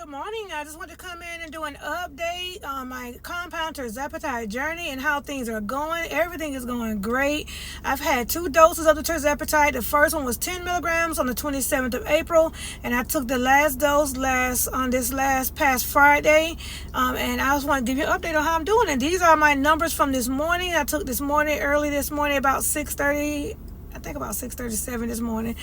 Good morning. I just want to come in and do an update on my compound Tirzepatide journey and how things are going. Everything is going great. I've had 2 doses of the Tirzepatide. The first one was 10 milligrams on the 27th of April, and I took the last dose on this past Friday. And I just want to give you an update on how I'm doing. And these are my numbers from this morning. I took early this morning, about 6:30. I think about 6:37 this morning,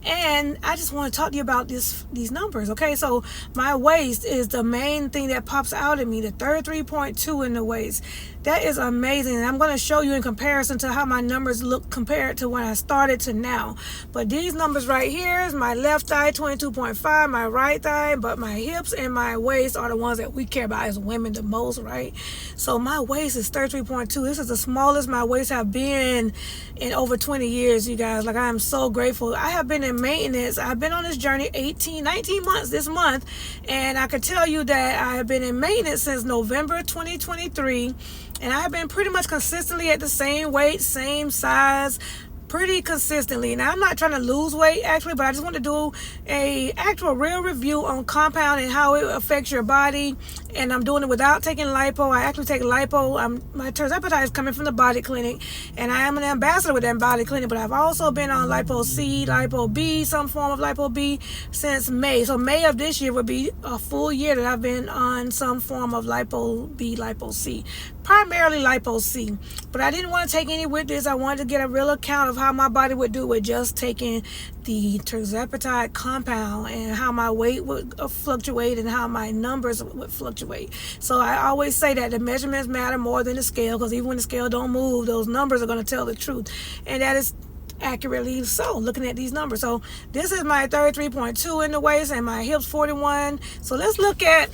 and I just want to talk to you about these numbers. Okay, so my waist is the main thing that pops out at me, the 33.2 in the waist. That is amazing, and I'm going to show you in comparison to how my numbers look compared to when I started to now. But these numbers right here is my left thigh 22.5, my right thigh, but my hips and my waist are the ones that we care about as women the most, right? So my waist is 33.2. This is the smallest my waist have been in over 20 years, you guys. Like, I am so grateful. I have been in maintenance. I've been on this journey 19 months this month, and I could tell you that I have been in maintenance since November 2023, and I have been pretty much consistently at the same weight, same size, pretty consistently. Now, I'm not trying to lose weight actually, but I just want to do a actual real review on compound and how it affects your body. And I'm doing it without taking lipo. I actually take lipo. My Tirzepatide is coming from the body clinic, and I am an ambassador with that body clinic, but I've also been on lipo C, lipo B, some form of lipo B since May. So May of this year would be a full year that I've been on some form of lipo B, lipo C, primarily lipo C. But I didn't want to take any with this. I wanted to get a real account of how my body would do with just taking the Tirzepatide compound, and how my weight would fluctuate and how my numbers would fluctuate. So I always say that the measurements matter more than the scale, because even when the scale don't move, those numbers are going to tell the truth, and that is accurately so, looking at these numbers. So this is my 33.2 in the waist, and my hips 41. So let's look at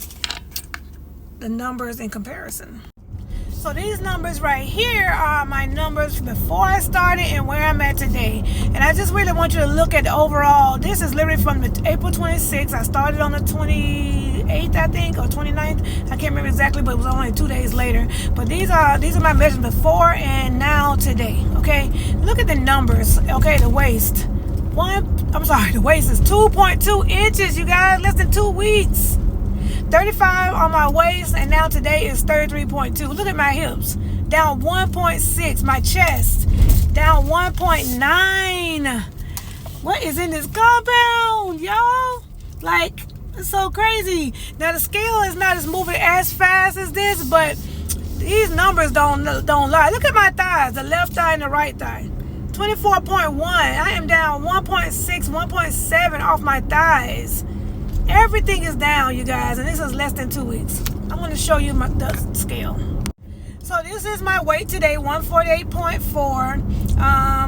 the numbers in comparison. So these numbers right here are my numbers before I started and where I'm at today. And I just really want you to look at the overall. This is literally from the April 26th. I started on the 28th, I think, or 29th. I can't remember exactly, but it was only 2 days later. But these are my measurements before and now today. Okay, look at the numbers. Okay, the waist. The waist is 2.2 inches, you guys. Less than 2 weeks. 35 on my waist, and now today is 33.2. Look at my hips, down 1.6. My chest, down 1.9. What is in this compound, y'all? Like, it's so crazy. Now the scale is not as moving as fast as this, but these numbers don't lie. Look at my thighs, the left thigh and the right thigh. 24.1. I am down 1.6, 1.7 off my thighs. Everything is down, you guys, and this is less than 2 weeks. I'm going to show you the scale. So this is my weight today, 148.4.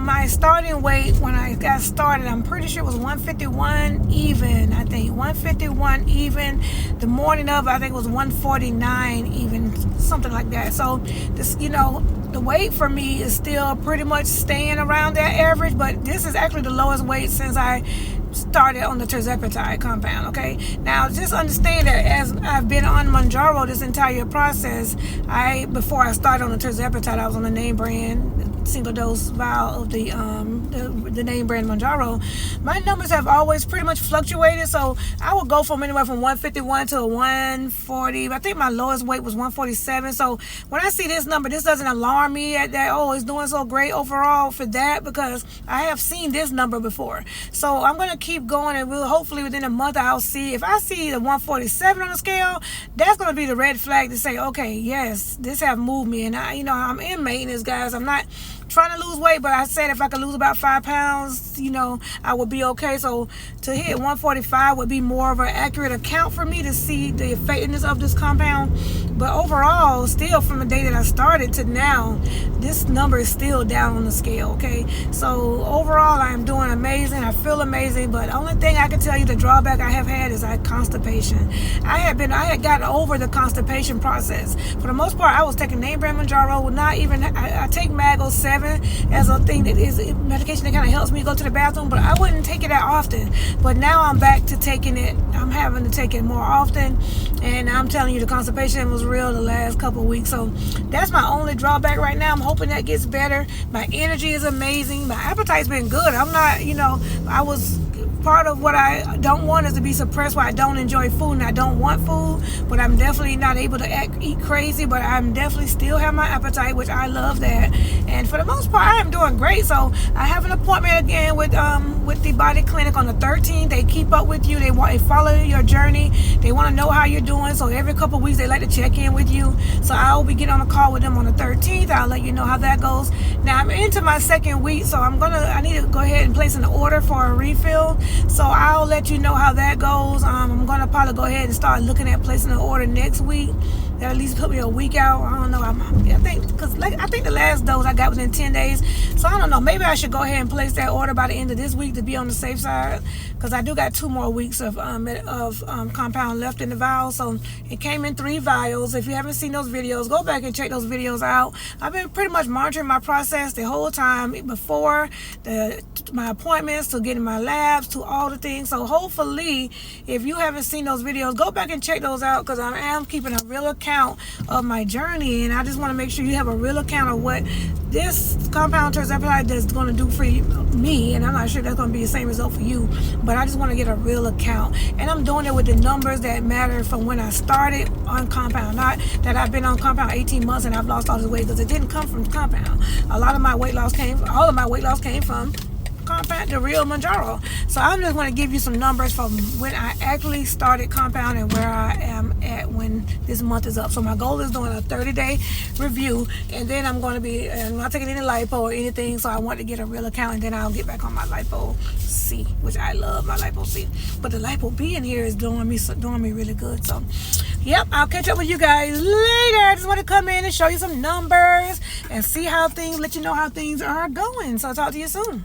My starting weight when I got started, I'm pretty sure it was 151 even. I think 151 even. The morning of, I think it was 149 even, something like that. So this, the weight for me is still pretty much staying around that average, but this is actually the lowest weight since I started on the Tirzepatide compound. Okay, now just understand that as I've been on Mounjaro this entire process, before I started on the Tirzepatide, I was on the name brand single dose vial of the name brand Mounjaro. My numbers have always pretty much fluctuated, so I would go from anywhere from 151 to 140. I think my lowest weight was 147. So when I see this number, this doesn't alarm me at that, oh, it's doing so great overall for that, because I have seen this number before. So I'm going to keep going, and hopefully within a month I'll see. If I see the 147 on the scale, that's going to be the red flag to say, okay, yes, this have moved me. And I'm in maintenance, guys. I'm not trying to lose weight, but I said if I could lose about 5 pounds, I would be okay. So to hit 145 would be more of an accurate account for me to see the effectiveness of this compound. But overall, still from the day that I started to now, this number is still down on the scale. Okay, so overall I am doing amazing. I feel amazing, but the only thing I can tell you, the drawback I have had is constipation. I had gotten over the constipation process. For the most part, I was taking name brand Mounjaro. I take Mago 7 as a thing that is a medication that kind of helps me go to the bathroom, but I wouldn't take it that often. But now I'm back to taking it. I'm having to take it more often, and I'm telling you, the constipation was real the last couple of weeks. So that's my only drawback right now. I'm hoping that gets better. My energy is amazing. My appetite's been good. I'm not, I was part of what I don't want is to be suppressed where I don't enjoy food and I don't want food, but I'm definitely not able to eat crazy, but I'm definitely still have my appetite, which I love that. And for the most part, I am doing great. So I have an appointment again with the body clinic on the 13th. They keep up with you. They follow your journey. They want to know how you're doing. So every couple of weeks they like to check in with you. So I'll be getting on a call with them on the 13th. I'll let you know how that goes. Now I'm into my second week, so I need to go ahead and place an order for a refill. So I'll let you know how that goes. I'm gonna probably go ahead and start looking at placing an order next week. That at least put me a week out. I don't know. I think the last dose I got was in 10 days. So I don't know. Maybe I should go ahead and place that order by the end of this week to be on the safe side, because I do got 2 more weeks of compound left in the vial. So it came in 3 vials. If you haven't seen those videos, go back and check those videos out. I've been pretty much monitoring my process the whole time, before my appointments to getting my labs to all the things. So hopefully, if you haven't seen those videos, go back and check those out, because I am keeping a real account of my journey, and I just want to make sure you have a real account of what this compound Tirzepatide is going to do for me. And I'm not sure that's going to be the same result for you, but I just want to get a real account, and I'm doing it with the numbers that matter from when I started on compound. Not that I've been on compound 18 months and I've lost all this weight, because it didn't come from compound. All of my weight loss came from compound, the real Manjaro. So I'm just going to give you some numbers from when I actually started compound and where I am at when this month is up. So my goal is doing a 30-day review, and then I'm not taking any lipo or anything. So I want to get a real account, and then I'll get back on my lipo C, which I love my lipo C. But the lipo B in here is doing me really good. So yep, I'll catch up with you guys later. I just want to come in and show you some numbers and see how things, let you know how things are going. So I'll talk to you soon.